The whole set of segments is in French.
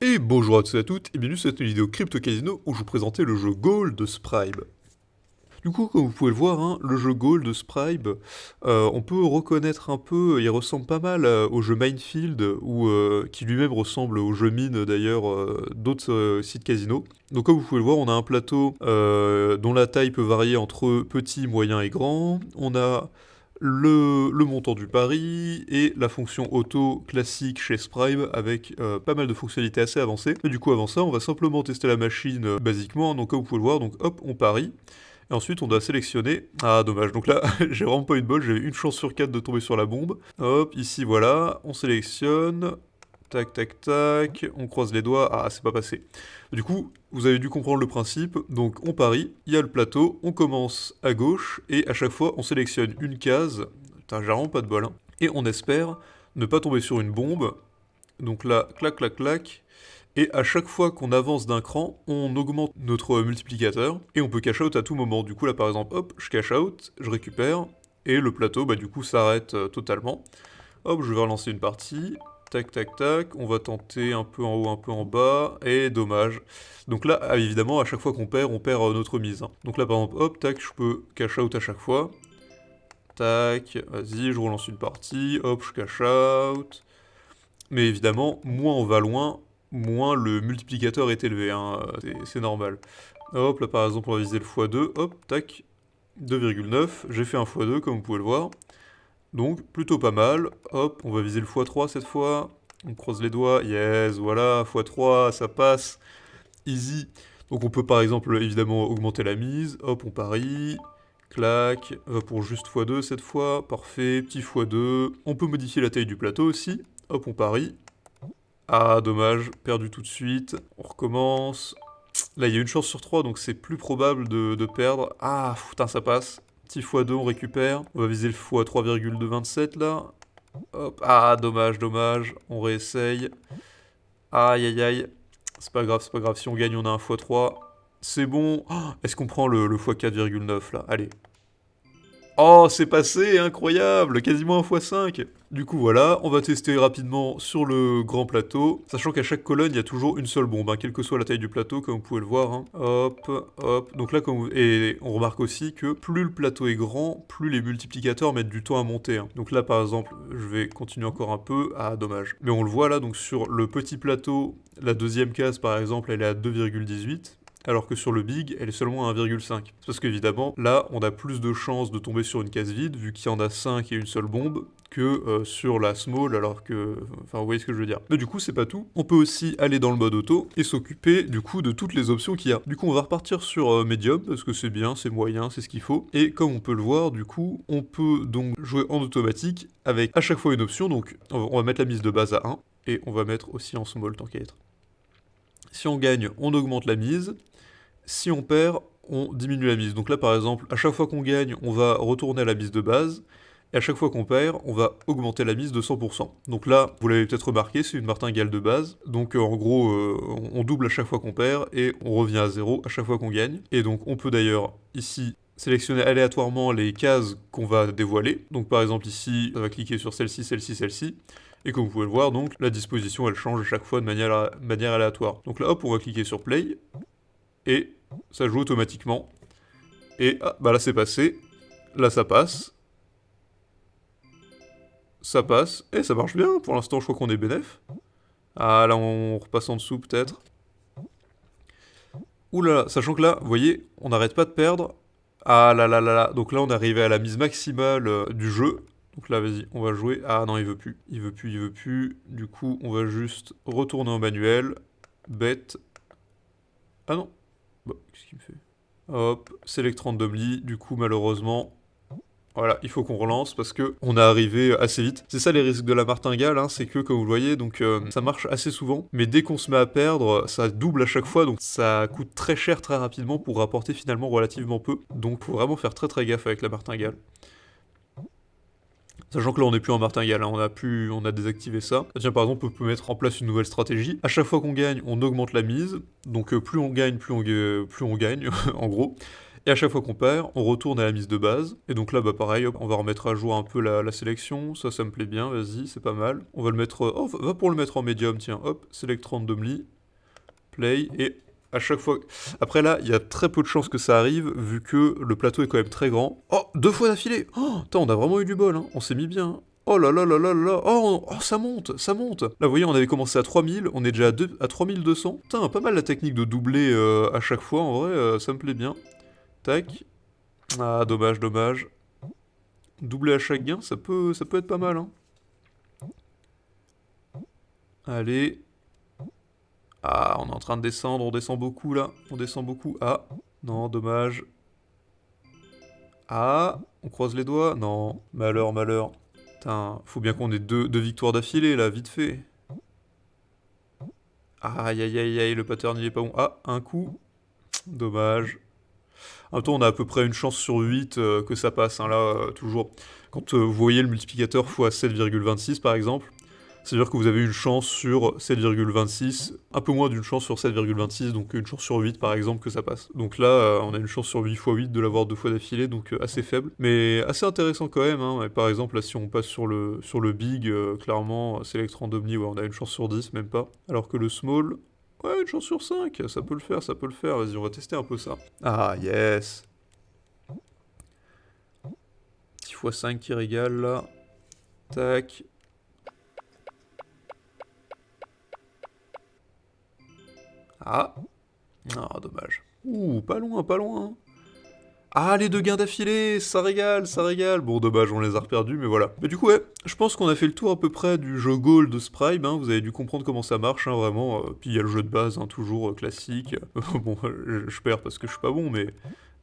Et bonjour à tous et à toutes, et bienvenue sur cette vidéo Crypto Casino où je vous présentais le jeu Gold de Spribe. Du coup, comme vous pouvez le voir, hein, le jeu Gold de Spribe, on peut reconnaître un peu, il ressemble pas mal au jeu Minefield, qui lui-même ressemble au jeu Mine d'ailleurs d'autres sites casino. Donc comme vous pouvez le voir, on a un plateau dont la taille peut varier entre petit, moyen et grand. On a le montant du pari et la fonction auto classique chez Spribe avec pas mal de fonctionnalités assez avancées. Et du coup avant ça on va simplement tester la machine basiquement, donc comme vous pouvez le voir, donc hop on parie. Et ensuite on doit sélectionner, ah dommage, donc là j'ai vraiment pas eu de bol, j'avais une chance sur 4 de tomber sur la bombe. Hop, ici voilà, on sélectionne, tac tac tac, on croise les doigts, ah c'est pas passé. Du coup, vous avez dû comprendre le principe, donc on parie, il y a le plateau, on commence à gauche, et à chaque fois on sélectionne une case, putain j'ai vraiment pas de bol, hein, et on espère ne pas tomber sur une bombe, donc là, clac clac clac, et à chaque fois qu'on avance d'un cran, on augmente notre multiplicateur, et on peut cash out à tout moment. Du coup là par exemple, hop, je cash out, je récupère, et le plateau bah du coup s'arrête totalement. Hop, je vais relancer une partie, tac tac tac, on va tenter un peu en haut, un peu en bas, et dommage. Donc là, évidemment, à chaque fois qu'on perd, on perd notre mise, hein. Donc là par exemple, hop, tac, je peux cash out à chaque fois. Tac, vas-y, je relance une partie, hop, je cash out. Mais évidemment, moins on va loin, moins le multiplicateur est élevé, hein, c'est normal. Hop, là par exemple, on va viser le x2, hop, tac, 2,9, j'ai fait un x2 comme vous pouvez le voir. Donc plutôt pas mal, hop, on va viser le x3 cette fois, on croise les doigts, yes, voilà, x3, ça passe, easy. Donc on peut par exemple évidemment augmenter la mise, hop, on parie, clac, pour juste x2 cette fois, parfait, petit x2, on peut modifier la taille du plateau aussi, hop, on parie. Ah, dommage, perdu tout de suite, on recommence. Là, il y a une chance sur 3, donc c'est plus probable de perdre. Ah, putain, ça passe. Petit x2, on récupère. On va viser le x 3,227 là. Hop, ah, dommage, dommage. On réessaye. Aïe, aïe, aïe. C'est pas grave, c'est pas grave. Si on gagne, on a un x3. C'est bon. Oh, est-ce qu'on prend le x 4,9 là? Allez. Oh, c'est passé, incroyable, quasiment un x5. Du coup voilà, on va tester rapidement sur le grand plateau, sachant qu'à chaque colonne il y a toujours une seule bombe, hein, quelle que soit la taille du plateau, comme vous pouvez le voir, hein. Hop, hop, donc là et on remarque aussi que plus le plateau est grand, plus les multiplicateurs mettent du temps à monter, hein. Donc là par exemple, je vais continuer encore un peu, ah dommage. Mais on le voit là, donc sur le petit plateau, la deuxième case par exemple, elle est à 2,18. Alors que sur le big, elle est seulement à 1,5. Parce qu'évidemment, là, on a plus de chances de tomber sur une case vide, vu qu'il y en a 5 et une seule bombe, que sur la small, alors que... Enfin, vous voyez ce que je veux dire. Mais du coup, c'est pas tout. On peut aussi aller dans le mode auto et s'occuper, du coup, de toutes les options qu'il y a. Du coup, on va repartir sur medium, parce que c'est bien, c'est moyen, c'est ce qu'il faut. Et comme on peut le voir, du coup, on peut donc jouer en automatique, avec à chaque fois une option. Donc, on va mettre la mise de base à 1, et on va mettre aussi en small, tant qu'à être. Si on gagne, on augmente la mise. Si on perd, on diminue la mise. Donc là, par exemple, à chaque fois qu'on gagne, on va retourner à la mise de base. Et à chaque fois qu'on perd, on va augmenter la mise de 100%. Donc là, vous l'avez peut-être remarqué, c'est une martingale de base. Donc en gros, on double à chaque fois qu'on perd et on revient à 0 à chaque fois qu'on gagne. Et donc on peut d'ailleurs ici sélectionner aléatoirement les cases qu'on va dévoiler. Donc par exemple ici, on va cliquer sur celle-ci, celle-ci, celle-ci. Et comme vous pouvez le voir, donc la disposition elle change à chaque fois de manière aléatoire. Donc là, hop, on va cliquer sur play. Et ça joue automatiquement. Et ah, bah là c'est passé. Là ça passe. Ça passe. Et ça marche bien. Pour l'instant je crois qu'on est bénef. Ah là on repasse en dessous peut-être. Ouh là là, sachant que là, vous voyez, on n'arrête pas de perdre. Ah là là là là. Donc là on est arrivé à la mise maximale du jeu. Donc là vas-y, on va jouer. Ah non il veut plus. Il veut plus, il veut plus. Du coup on va juste retourner en manuel. Bête. Ah non. Bah, qu'est-ce qu'il me fait? Hop, select randomly, du coup malheureusement, voilà, il faut qu'on relance parce que on est arrivé assez vite. C'est ça les risques de la martingale, hein, c'est que comme vous le voyez, donc ça marche assez souvent, mais dès qu'on se met à perdre, ça double à chaque fois, donc ça coûte très cher très rapidement pour rapporter finalement relativement peu. Donc faut vraiment faire très très gaffe avec la martingale. Sachant que là on n'est plus en martingale, hein, on a désactivé ça. Tiens par exemple on peut mettre en place une nouvelle stratégie. À chaque fois qu'on gagne, on augmente la mise. Donc plus on gagne, plus on gagne, en gros. Et à chaque fois qu'on perd, on retourne à la mise de base. Et donc là, bah pareil, hop, on va remettre à jour un peu la sélection. Ça me plaît bien, vas-y, c'est pas mal. On va le mettre... Oh, va pour le mettre en médium, tiens, hop, select randomly, play, et à chaque fois... Après là, il y a très peu de chances que ça arrive, vu que le plateau est quand même très grand. Oh, 2 fois d'affilée. Oh, putain, on a vraiment eu du bol, hein. On s'est mis bien. Oh là là là là là. Oh, ça monte, ça monte. Là, vous voyez, on avait commencé à 3000, on est déjà à 3200. Putain, pas mal la technique de doubler à chaque fois, en vrai, ça me plaît bien. Tac. Ah, dommage, dommage. Doubler à chaque gain, ça peut être pas mal, hein. Allez. Ah, on est en train de descendre, on descend beaucoup, là. On descend beaucoup. Ah, non, dommage. Ah, on croise les doigts. Non, malheur, malheur. Putain, faut bien qu'on ait deux victoires d'affilée, là, vite fait. Aïe, aïe, aïe, aïe, le pattern, il est pas bon. Ah, un coup. Dommage. En même temps, on a à peu près une chance sur 8 que ça passe, hein, là, toujours. Quand vous voyez le multiplicateur x 7,26 par exemple, c'est-à-dire que vous avez une chance sur 7,26, un peu moins d'une chance sur 7,26, donc une chance sur 8 par exemple que ça passe. Donc là, on a une chance sur 8 x 8 de l'avoir 2 fois d'affilée, donc assez faible, mais assez intéressant quand même, hein. Et par exemple, là, si on passe sur le big, clairement, select randomly, ouais, on a une chance sur 10, même pas. Alors que le small, ouais, une chance sur 5, ça peut le faire, ça peut le faire. Vas-y, on va tester un peu ça. Ah, yes. Petit x5 qui régale, là. Tac. Ah. Ah, dommage. Ouh, pas loin, pas loin. Ah, les 2 gains d'affilée, ça régale, ça régale. Bon, dommage, on les a reperdus, mais voilà. Mais du coup, ouais, je pense qu'on a fait le tour à peu près du jeu Goal de Spribe, hein. Vous avez dû comprendre comment ça marche, hein, vraiment. Puis il y a le jeu de base, hein, toujours classique. Bon, je perds parce que je suis pas bon, mais...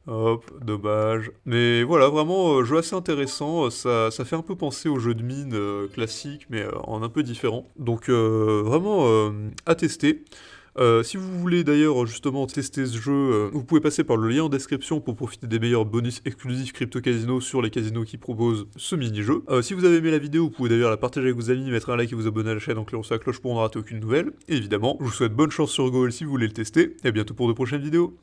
Hop, dommage. Mais voilà, vraiment, jeu assez intéressant. Ça fait un peu penser au jeu de mine classique, mais en un peu différent. Donc, vraiment, à tester. Si vous voulez d'ailleurs justement tester ce jeu, vous pouvez passer par le lien en description pour profiter des meilleurs bonus exclusifs Crypto Casino sur les casinos qui proposent ce mini-jeu. Si vous avez aimé la vidéo, vous pouvez d'ailleurs la partager avec vos amis, mettre un like et vous abonner à la chaîne en cliquant sur la cloche pour ne rater aucune nouvelle. Et évidemment, je vous souhaite bonne chance sur Goal si vous voulez le tester, et à bientôt pour de prochaines vidéos.